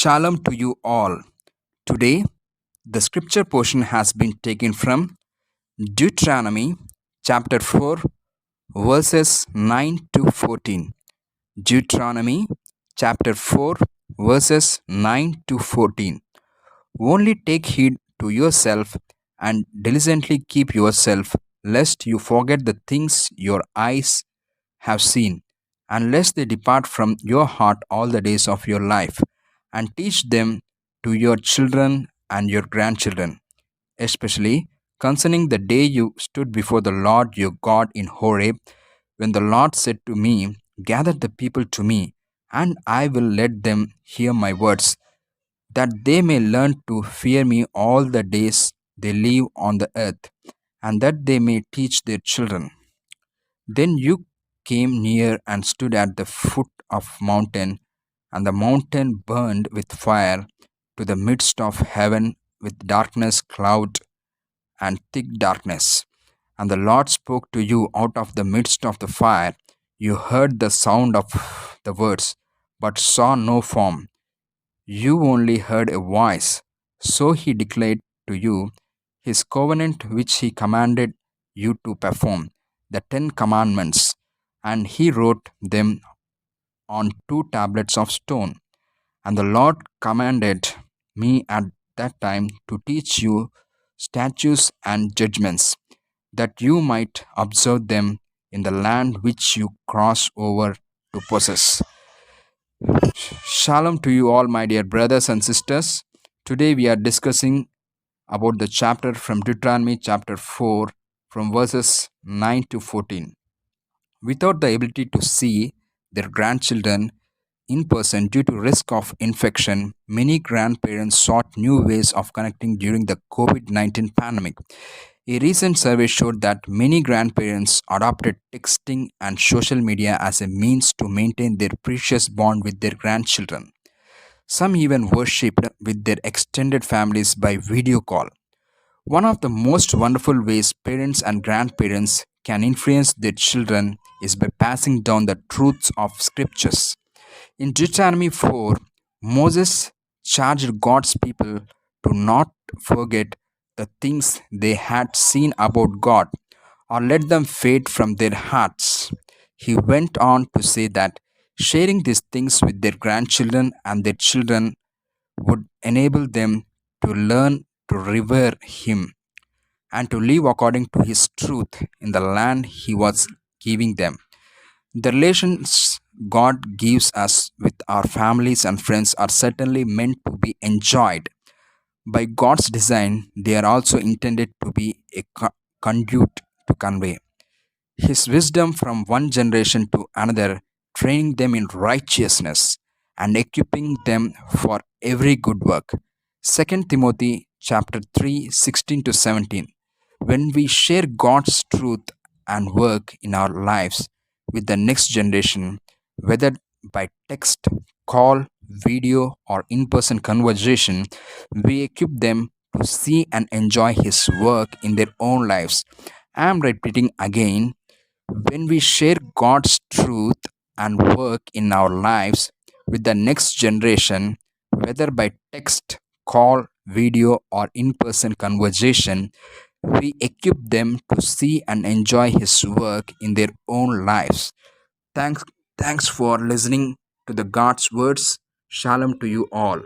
Shalom to you all. Today, the scripture portion has been taken from Deuteronomy chapter 4, verses 9 to 14. Deuteronomy chapter 4, verses 9 to 14. Only take heed to yourself and diligently keep yourself, lest you forget the things your eyes have seen, and lest they depart from your heart all the days of your life, and teach them to your children and your grandchildren, especially concerning the day you stood before the Lord your God in Horeb, when the Lord said to me, gather the people to me, and I will let them hear my words, that they may learn to fear me all the days they live on the earth, and that they may teach their children. Then you came near and stood at the foot of mountain, and the mountain burned with fire to the midst of heaven with darkness, cloud, and thick darkness. And the Lord spoke to you out of the midst of the fire. You heard the sound of the words, but saw no form. You only heard a voice. So he declared to you his covenant which he commanded you to perform, the 10 Commandments, and he wrote them on 2 tablets of stone. And the Lord commanded me at that time to teach you statutes and judgments, that you might observe them in the land which you cross over to possess. Shalom to you all, my dear brothers and sisters. Today we are discussing about the chapter from Deuteronomy chapter 4 from verses 9 to 14. Without the ability to see their grandchildren in person due to risk of infection, many grandparents sought new ways of connecting during the COVID-19 pandemic. A recent survey showed that many grandparents adopted texting and social media as a means to maintain their precious bond with their grandchildren. Some even worshipped with their extended families by video call. One of the most wonderful ways parents and grandparents can influence their children is by passing down the truths of scriptures. In Deuteronomy 4, Moses charged God's people to not forget the things they had seen about God or let them fade from their hearts. He went on to say that sharing these things with their grandchildren and their children would enable them to learn to revere Him and to live according to His truth in the land He was giving them. The relations God gives us with our families and friends are certainly meant to be enjoyed. By God's design, they are also intended to be a conduit to convey His wisdom from one generation to another, training them in righteousness and equipping them for every good work. 2 Timothy chapter 3 16 to 17. When we share God's truth and work in our lives with the next generation, whether by text, call, video, or in person conversation, we equip them to see and enjoy His work in their own lives. I am repeating again, when we share God's truth and work in our lives with the next generation, whether by text, call, video, or in person conversation, we equip them to see and enjoy His work in their own lives. Thanks, thanks for listening to the God's words. Shalom to you all.